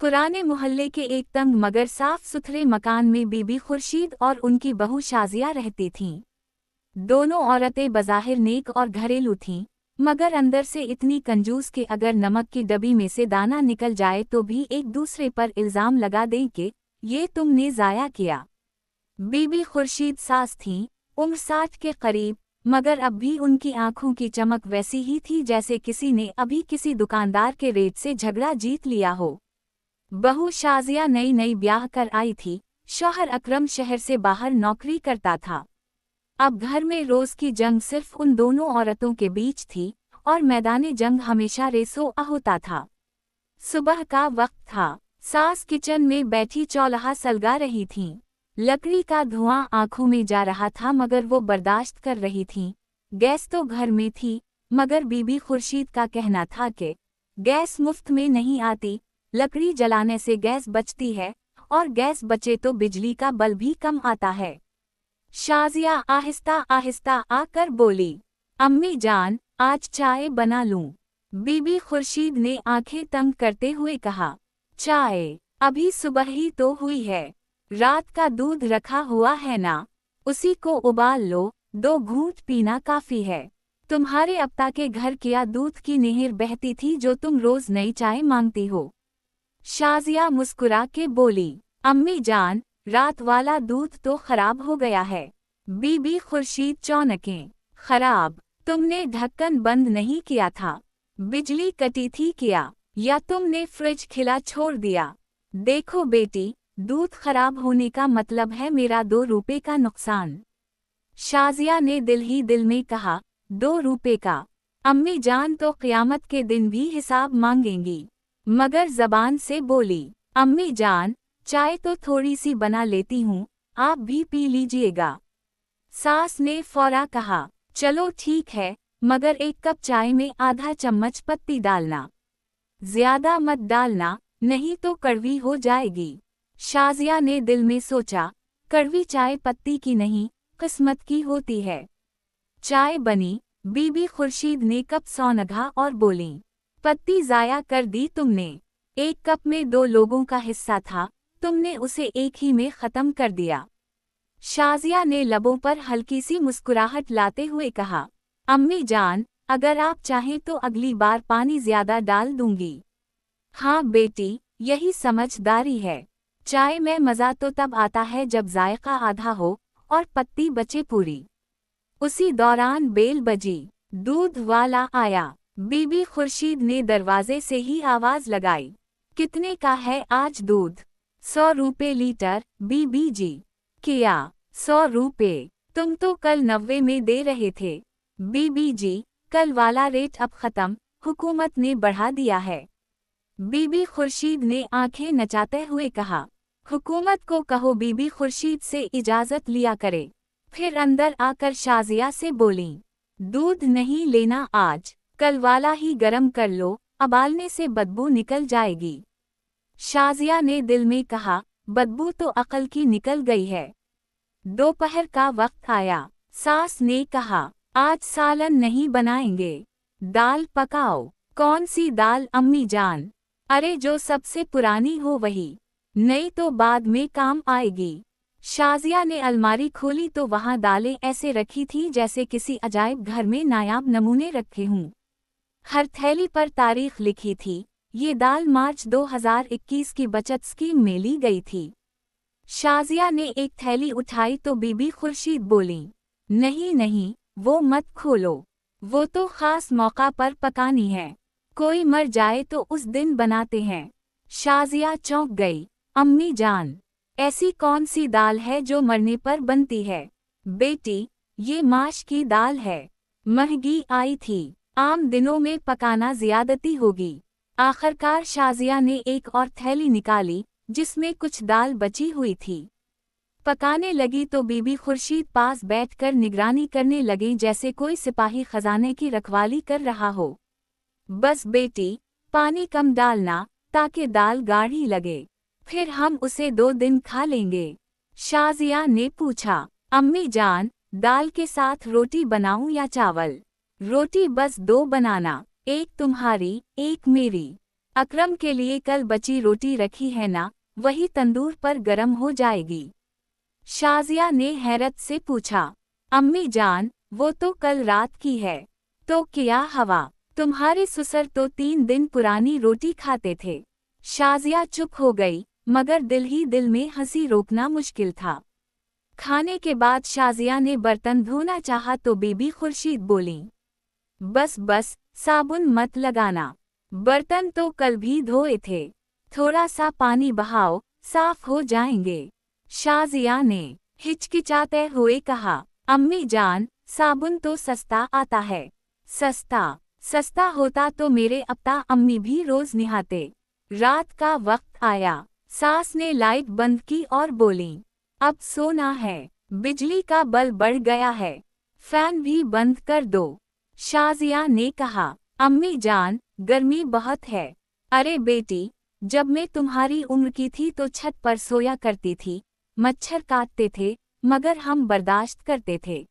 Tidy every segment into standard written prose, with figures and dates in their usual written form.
पुराने मोहल्ले के एक तंग मगर साफ सुथरे मकान में बीबी खुर्शीद और उनकी बहू शाजिया रहती थीं। दोनों औरतें बज़ाहिर नेक और घरेलू थीं, मगर अंदर से इतनी कंजूस कि अगर नमक की डब्बी में से दाना निकल जाए तो भी एक दूसरे पर इल्ज़ाम लगा दें कि ये तुमने ज़ाया किया। बीबी खुर्शीद सास थीं, उम्र 60 के करीब, मगर अब भी उनकी आंखों की चमक वैसी ही थी जैसे किसी ने अभी किसी दुकानदार के रेट से झगड़ा जीत लिया हो। बहू शाजिया नई नई ब्याह कर आई थी। शौहर अकरम शहर से बाहर नौकरी करता था। अब घर में रोज की जंग सिर्फ उन दोनों औरतों के बीच थी और मैदाने जंग हमेशा रेसो होता था। सुबह का वक्त था। सास किचन में बैठी चौल्हा सलगा रही थीं। लकड़ी का धुआं आंखों में जा रहा था मगर वो बर्दाश्त कर रही थीं। गैस तो घर में थी, मगर बीबी खुर्शीद का कहना था कि गैस मुफ्त में नहीं आती, लकड़ी जलाने से गैस बचती है और गैस बचे तो बिजली का बिल भी कम आता है। शाजिया आहिस्ता आहिस्ता आकर बोली, अम्मी जान, आज चाय बना लूं? बीबी खुर्शीद ने आंखें तंग करते हुए कहा, चाय? अभी सुबह ही तो हुई है। रात का दूध रखा हुआ है ना, उसी को उबाल लो, 2 घूंट पीना काफी है। तुम्हारे अपता के घर क्या दूध की नहर बहती थी जो तुम रोज नई चाय मांगती हो? शाजिया मुस्कुरा के बोली, अम्मी जान, रात वाला दूध तो खराब हो गया है। बीबी खुर्शीद चौंके, खराब? तुमने ढक्कन बंद नहीं किया था? बिजली कटी थी क्या, या तुमने फ्रिज खुला छोड़ दिया? देखो बेटी, दूध खराब होने का मतलब है मेरा 2 रुपए का नुकसान। शाजिया ने दिल ही दिल में कहा, 2 रुपए का? अम्मी जान तो क़यामत के दिन भी हिसाब मांगेंगी। मगर ज़बान से बोली, अम्मी जान, चाय तो थोड़ी सी बना लेती हूँ, आप भी पी लीजिएगा। सास ने फौरा कहा, चलो ठीक है, मगर 1 कप चाय में आधा चम्मच पत्ती डालना। ज्यादा मत डालना, नहीं तो कड़वी हो जाएगी। शाजिया ने दिल में सोचा, कड़वी चाय पत्ती की नहीं, किस्मत की होती है। चाय बनी। बीबी खुर्शीद ने कप सौनघा और बोली, पत्ती ज़ाया कर दी तुमने। 1 कप में 2 लोगों का हिस्सा था, तुमने उसे 1 ही में ख़त्म कर दिया। शाजिया ने लबों पर हल्की सी मुस्कुराहट लाते हुए कहा, अम्मी जान, अगर आप चाहें तो अगली बार पानी ज़्यादा डाल दूंगी। हाँ बेटी, यही समझदारी है। चाय में मज़ा तो तब आता है जब जायका आधा हो और पत्ती बचे पूरी। उसी दौरान बेल बजी। दूध वाला आया। बीबी खुर्शीद ने दरवाजे से ही आवाज लगाई, कितने का है आज दूध? 100 रुपए लीटर बीबी जी। क्या 100 रुपए? तुम तो कल 90 में दे रहे थे। बीबी जी, कल वाला रेट अब खत्म, हुकूमत ने बढ़ा दिया है। बीबी खुर्शीद ने आंखें नचाते हुए कहा, हुकूमत को कहो बीबी खुर्शीद से इजाज़त लिया करे। फिर अंदर आकर शाजिया से बोली, दूध नहीं लेना आज, कल वाला ही गरम कर लो, उबालने से बदबू निकल जाएगी। शाजिया ने दिल में कहा, बदबू तो अकल की निकल गई है। दोपहर का वक्त आया। सास ने कहा, आज सालन नहीं बनाएंगे, दाल पकाओ। कौन सी दाल अम्मी जान? अरे जो सबसे पुरानी हो वही, नई तो बाद में काम आएगी। शाजिया ने अलमारी खोली तो वहां दालें ऐसे रखी थी जैसे किसी अजायब घर में नायाब नमूने रखे हों। हर थैली पर तारीख लिखी थी। ये दाल मार्च 2021 की बचत स्कीम में ली गई थी। शाजिया ने एक थैली उठाई तो बीबी खुर्शीद बोली, नहीं नहीं, वो मत खोलो, वो तो खास मौका पर पकानी है, कोई मर जाए तो उस दिन बनाते हैं। शाजिया चौंक गई, अम्मी जान, ऐसी कौन सी दाल है जो मरने पर बनती है? बेटी, ये माश की दाल है, महंगी आई थी, आम दिनों में पकाना ज़्यादती होगी। आखिरकार शाजिया ने एक और थैली निकाली जिसमें कुछ दाल बची हुई थी। पकाने लगी तो बीबी खुर्शीद पास बैठकर निगरानी करने लगी जैसे कोई सिपाही खजाने की रखवाली कर रहा हो। बस बेटी, पानी कम डालना ताकि दाल गाढ़ी लगे, फिर हम उसे 2 दिन खा लेंगे। शाजिया ने पूछा, अम्मी जान, दाल के साथ रोटी बनाऊं या चावल? रोटी बस 2 बनाना, एक तुम्हारी एक मेरी। अकरम के लिए कल बची रोटी रखी है ना, वही तंदूर पर गरम हो जाएगी। शाजिया ने हैरत से पूछा। अम्मी जान, वो तो कल रात की है। तो क्या हवा, तुम्हारे ससुर तो 3 दिन पुरानी रोटी खाते थे। शाजिया चुप हो गई, मगर दिल ही दिल में हंसी रोकना मुश्किल था। खाने के बाद शाजिया ने बर्तन धोना चाहा तो बीबी खुर्शीद बोली, बस बस, साबुन मत लगाना, बर्तन तो कल भी धोए थे, थोड़ा सा पानी बहाओ, साफ हो जाएंगे। शाजिया ने हिचकिचाते हुए कहा, अम्मी जान, साबुन तो सस्ता आता है। सस्ता होता तो मेरे अब्बा अम्मी भी रोज नहाते। रात का वक्त आया, सास ने लाइट बंद की और बोली, अब सोना है, बिजली का बल बढ़ गया है, फैन भी बंद कर दो। शाजिया ने कहा, अम्मी जान, गर्मी बहुत है। अरे बेटी, जब मैं तुम्हारी उम्र की थी तो छत पर सोया करती थी, मच्छर काटते थे, मगर हम बर्दाश्त करते थे।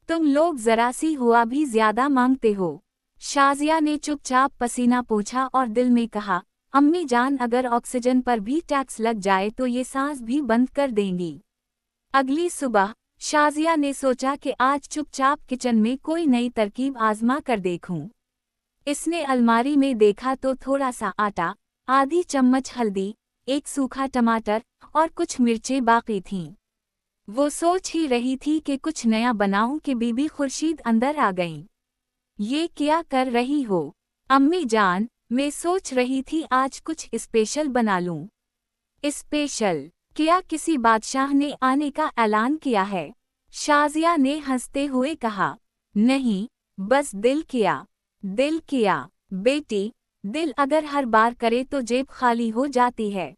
तुम लोग जरा सी हुआ भी ज्यादा मांगते हो। शाजिया ने चुपचाप पसीना पोंछा और दिल में कहा, अम्मी जान, अगर ऑक्सीजन पर भी टैक्स लग जाए तो ये सांस भी बंद कर देंगी। अगली सुबह शाजिया ने सोचा कि आज चुपचाप किचन में कोई नई तरकीब आजमा कर देखूं। इसने अलमारी में देखा तो थोड़ा सा आटा, आधी चम्मच हल्दी, एक सूखा टमाटर और कुछ मिर्चें बाकी थीं। वो सोच ही रही थी कि कुछ नया बनाऊं कि बीबी खुर्शीद अंदर आ गईं। ये क्या कर रही हो? अम्मी जान, मैं सोच रही थी आज कुछ स्पेशल बना लूं। स्पेशल? क्या किसी बादशाह ने आने का ऐलान किया है? शाजिया ने हंसते हुए कहा, नहीं, बस दिल किया। बेटी, दिल अगर हर बार करे तो जेब खाली हो जाती है।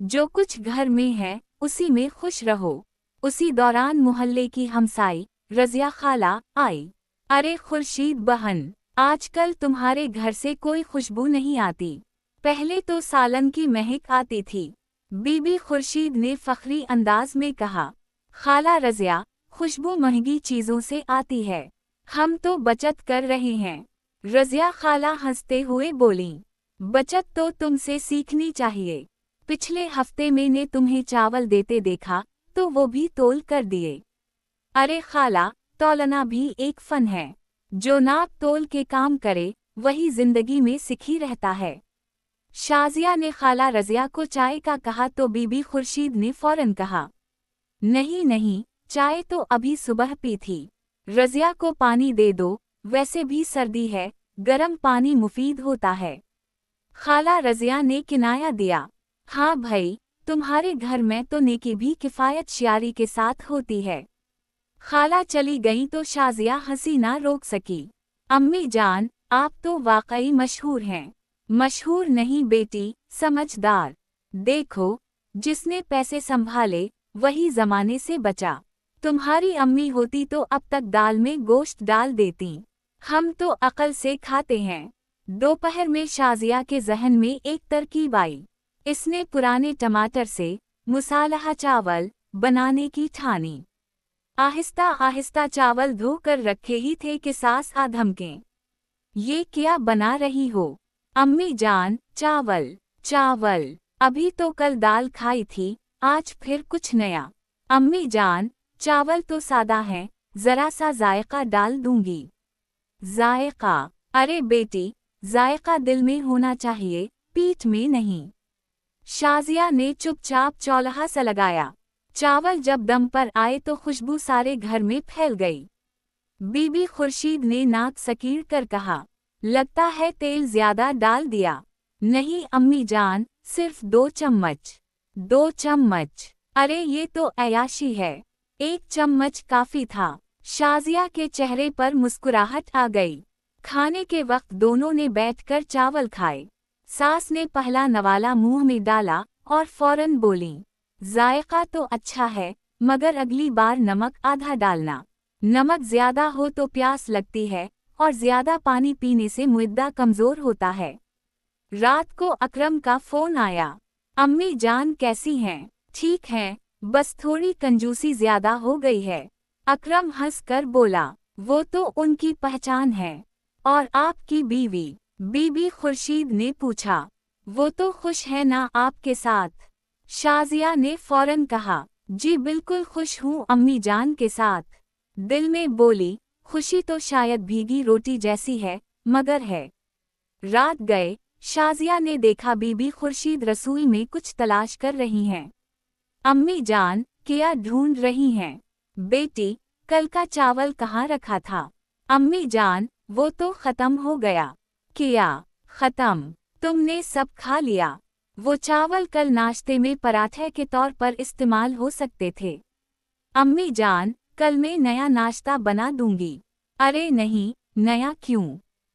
जो कुछ घर में है उसी में खुश रहो। उसी दौरान मोहल्ले की हमसाई रज़िया खाला आई। अरे खुर्शीद बहन, आजकल तुम्हारे घर से कोई खुशबू नहीं आती, पहले तो सालन की महक आती थी। बीबी खुर्शीद ने फखरी अंदाज में कहा, खाला रज़िया, खुशबू महंगी चीज़ों से आती है, हम तो बचत कर रहे हैं। रज़िया खाला हंसते हुए बोली, बचत तो तुमसे सीखनी चाहिए। पिछले हफ्ते मैंने तुम्हें चावल देते देखा तो वो भी तोल कर दिए। अरे खाला, तौलना भी एक फन है, जो नाप तोल के काम करे वही जिंदगी में सिखी रहता है। शाजिया ने खाला रज़िया को चाय का कहा तो बीबी खुर्शीद ने फौरन कहा, नहीं, चाय तो अभी सुबह पी थी। रज़िया को पानी दे दो, वैसे भी सर्दी है, गर्म पानी मुफीद होता है। खाला रज़िया ने किनाया दिया, हाँ भाई, तुम्हारे घर में तो नेकी भी किफ़ायत शियारी के साथ होती है। खाला चली गई तो शाजिया हंसी ना रोक सकी। अम्मी जान, आप तो वाकई मशहूर हैं। मशहूर नहीं बेटी, समझदार। देखो, जिसने पैसे संभाले वही जमाने से बचा। तुम्हारी अम्मी होती तो अब तक दाल में गोश्त डाल देती। हम तो अकल से खाते हैं। दोपहर में शाजिया के जहन में एक तरकीब आई। इसने पुराने टमाटर से मुसालहा चावल बनाने की ठानी। आहिस्ता आहिस्ता चावल धो कर रखे ही थे कि सास आ धमकें, ये क्या बना रही हो? अम्मी जान, चावल, अभी तो कल दाल खाई थी, आज फिर कुछ नया। अम्मी जान, चावल तो सादा है, जरा सा जायका डाल दूंगी। जायका? अरे बेटी, जायका दिल में होना चाहिए, पीठ में नहीं। शाजिया ने चुपचाप चौल्हा सा लगाया। चावल जब दम पर आए तो खुशबू सारे घर में फैल गई। बीबी खुर्शीद ने नाक सकीड़ कर कहा, लगता है तेल ज्यादा डाल दिया। नहीं अम्मी जान, सिर्फ 2 चम्मच। 2 चम्मच? अरे ये तो अयाशी है, 1 चम्मच काफी था। शाजिया के चेहरे पर मुस्कुराहट आ गई। खाने के वक्त दोनों ने बैठकर चावल खाए। सास ने पहला नवाला मुंह में डाला और फौरन बोली, जायका तो अच्छा है, मगर अगली बार नमक आधा डालना। नमक ज्यादा हो तो प्यास लगती है और ज्यादा पानी पीने से मुद्दा कमजोर होता है। रात को अकरम का फोन आया। अम्मी जान कैसी हैं? ठीक हैं, बस थोड़ी कंजूसी ज्यादा हो गई है। अकरम हंसकर बोला, वो तो उनकी पहचान है। और आपकी बीवी? बीबी खुर्शीद ने पूछा, वो तो खुश है ना आपके साथ? शाजिया ने फौरन कहा, जी बिल्कुल खुश हूँ अम्मी जान के साथ। दिल में बोली, खुशी तो शायद भीगी रोटी जैसी है, मगर है। रात गए, शाजिया ने देखा बीबी खुर्शीद रसोई में कुछ तलाश कर रही हैं। अम्मी जान, क्या ढूंढ रही हैं? बेटी, कल का चावल कहाँ रखा था? अम्मी जान, वो तो खत्म हो गया। क्या खत्म? तुमने सब खा लिया? वो चावल कल नाश्ते में पराठे के तौर पर इस्तेमाल हो सकते थे। अम्मी जान, कल मैं नया नाश्ता बना दूंगी। अरे नहीं, नया क्यों?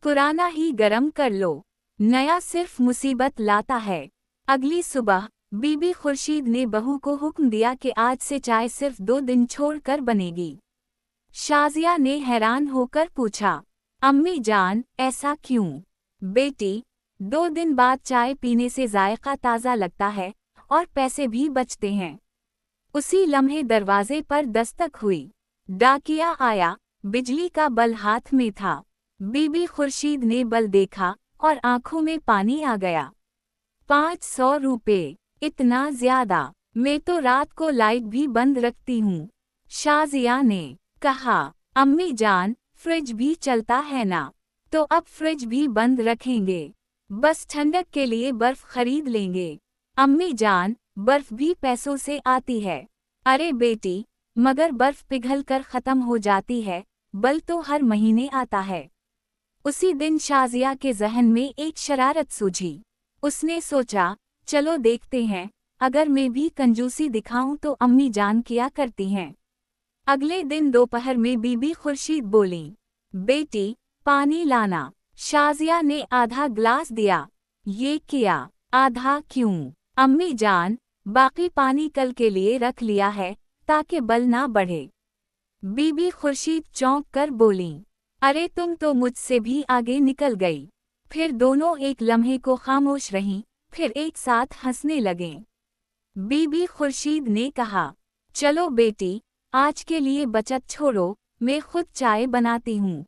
पुराना ही गरम कर लो। नया सिर्फ मुसीबत लाता है। अगली सुबह बीबी खुर्शीद ने बहू को हुक्म दिया कि आज से चाय सिर्फ 2 दिन छोड़कर बनेगी। शाजिया ने हैरान होकर पूछा, अम्मी जान, ऐसा क्यों? बेटी, 2 दिन बाद चाय पीने से जायका ताज़ा लगता है और पैसे भी बचते हैं। उसी लम्हे दरवाजे पर दस्तक हुई। डाकिया आया, बिजली का बल्ब हाथ में था। बीबी खुर्शीद ने बल्ब देखा और आंखों में पानी आ गया। 500 रुपये, इतना ज्यादा? मैं तो रात को लाइट भी बंद रखती हूँ। शाजिया ने कहा, अम्मी जान, फ्रिज भी चलता है ना? तो अब फ्रिज भी बंद रखेंगे। बस ठंडक के लिए बर्फ खरीद लेंगे। अम्मी जान, बर्फ भी पैसों से आती है। अरे बेटी, मगर बर्फ पिघल कर खत्म हो जाती है, बल्ब तो हर महीने आता है। उसी दिन शाजिया के जहन में एक शरारत सूझी। उसने सोचा, चलो देखते हैं, अगर मैं भी कंजूसी दिखाऊं तो अम्मी जान किया करती हैं। अगले दिन दोपहर में बीबी खुर्शीद बोली, बेटी, पानी लाना। शाजिया ने आधा ग्लास दिया। ये किया? आधा क्यों? अम्मी जान, बाकी पानी कल के लिए रख लिया है ताकि बल ना बढ़े। बीबी खुर्शीद चौंक कर बोली, अरे तुम तो मुझसे भी आगे निकल गई। फिर दोनों एक लम्हे को खामोश रहीं, फिर एक साथ हंसने लगें। बीबी खुर्शीद ने कहा, चलो बेटी, आज के लिए बचत छोड़ो, मैं खुद चाय बनाती हूँ।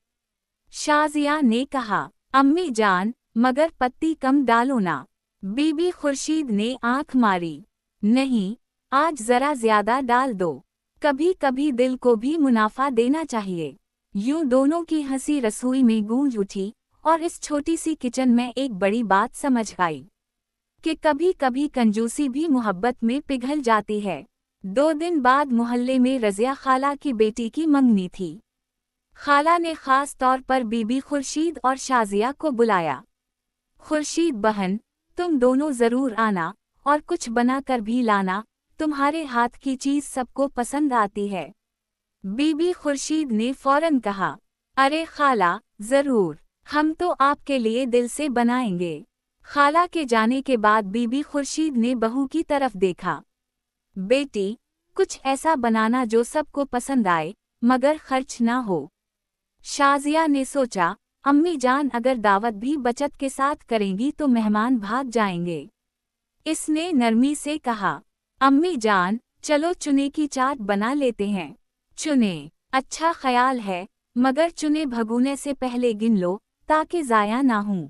शाजिया ने कहा, अम्मी जान, मगर पत्ती कम डालो ना। बीबी खुर्शीद ने आंख मारी, नहीं, आज जरा ज्यादा डाल दो। कभी कभी दिल को भी मुनाफा देना चाहिए। यूं दोनों की हंसी रसोई में गूंज उठी और इस छोटी सी किचन में एक बड़ी बात समझ आई कि कभी कभी कंजूसी भी मोहब्बत में पिघल जाती है। 2 दिन बाद मोहल्ले में रज़िया खाला की बेटी की मंगनी थी। खाला ने खास तौर पर बीबी खुर्शीद और शाजिया को बुलाया। खुर्शीद बहन, तुम दोनों जरूर आना और कुछ बना कर भी लाना, तुम्हारे हाथ की चीज सबको पसंद आती है। बीबी खुर्शीद ने फौरन कहा, अरे खाला, जरूर, हम तो आपके लिए दिल से बनाएंगे। खाला के जाने के बाद बीबी खुर्शीद ने बहू की तरफ देखा। बेटी, कुछ ऐसा बनाना जो सबको पसंद आए, मगर खर्च ना हो। शाजिया ने सोचा, अम्मी जान अगर दावत भी बचत के साथ करेंगी तो मेहमान भाग जाएंगे। इसने नरमी से कहा, अम्मी जान, चलो चुने की चाट बना लेते हैं। चुने? अच्छा ख्याल है, मगर चुने भगोने से पहले गिन लो ताकि ज़ाया ना हो।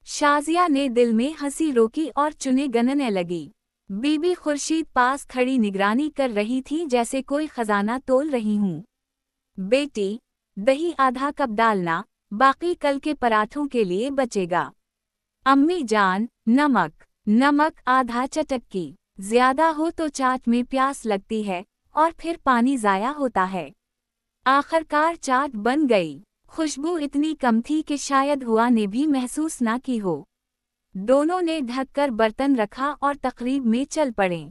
शाजिया ने दिल में हंसी रोकी और चुने गिनने लगी। बीबी खुर्शीद पास खड़ी निगरानी कर रही थी जैसे कोई खजाना तोल रही हूँ। बेटी, दही आधा कप डालना, बाकी कल के पराठों के लिए बचेगा। अम्मी जान, नमक आधा चटकी। ज्यादा हो तो चाट में प्यास लगती है और फिर पानी ज़ाया होता है। आखिरकार चाट बन गई। खुशबू इतनी कम थी कि शायद हुआ ने भी महसूस ना की हो। दोनों ने ढककर बर्तन रखा और तकरीब में चल पड़े।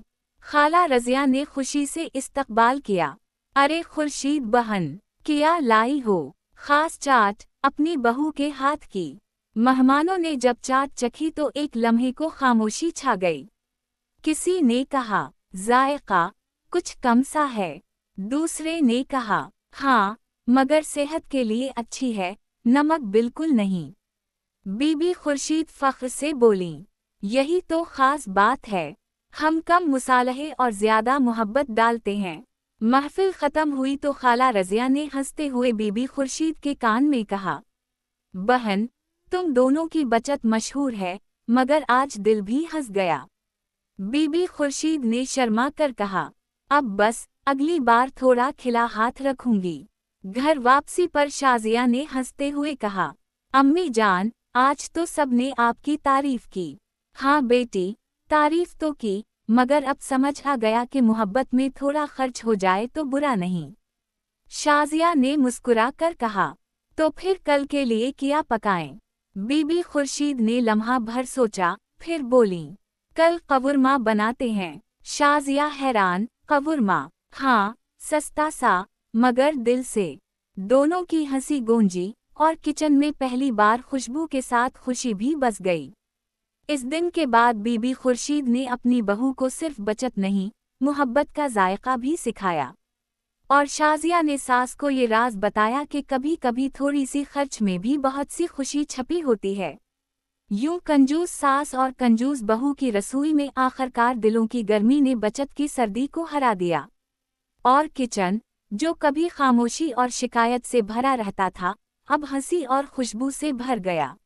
खाला रज़िया ने खुशी से इस्तकबाल किया। अरे खुर्शीद बहन, क्या लाई हो? खास चाट, अपनी बहू के हाथ की। मेहमानों ने जब चाट चखी तो एक लम्हे को खामोशी छा गई। किसी ने कहा, जायका कुछ कम सा है। दूसरे ने कहा, हाँ, मगर सेहत के लिए अच्छी है, नमक बिल्कुल नहीं। बीबी खुर्शीद फख्र से बोली, यही तो खास बात है। हम कम मुसालहे और ज्यादा मोहब्बत डालते हैं। महफिल खत्म हुई तो खाला रज़िया ने हंसते हुए बीबी खुर्शीद के कान में कहा, बहन, तुम दोनों की बचत मशहूर है, मगर आज दिल भी हंस गया। बीबी खुर्शीद ने शर्मा कर कहा, अब बस, अगली बार थोड़ा खिला हाथ रखूंगी। घर वापसी पर शाजिया ने हंसते हुए कहा, अम्मी जान, आज तो सबने आपकी तारीफ की। हाँ बेटी, तारीफ तो की, मगर अब समझ आ गया कि मोहब्बत में थोड़ा खर्च हो जाए तो बुरा नहीं। शाजिया ने मुस्कुरा कर कहा, तो फिर कल के लिए क्या पकाएं? बीबी खुर्शीद ने लम्हा भर सोचा, फिर बोली, कल कवुरमा बनाते हैं। शाजिया हैरान, कवुरमा? हाँ, सस्ता सा, मगर दिल से। दोनों की हंसी गूंजी और किचन में पहली बार खुशबू के साथ खुशी भी बस गई। इस दिन के बाद बीबी खुर्शीद ने अपनी बहू को सिर्फ बचत नहीं, मोहब्बत का जायका भी सिखाया। और शाजिया ने सास को ये राज बताया कि कभी कभी थोड़ी सी खर्च में भी बहुत सी खुशी छपी होती है। यूं कंजूस सास और कंजूस बहू की रसोई में आखिरकार दिलों की गर्मी ने बचत की सर्दी को हरा दिया। और किचन, जो कभी खामोशी और शिकायत से भरा रहता था, अब हंसी और खुशबू से भर गया।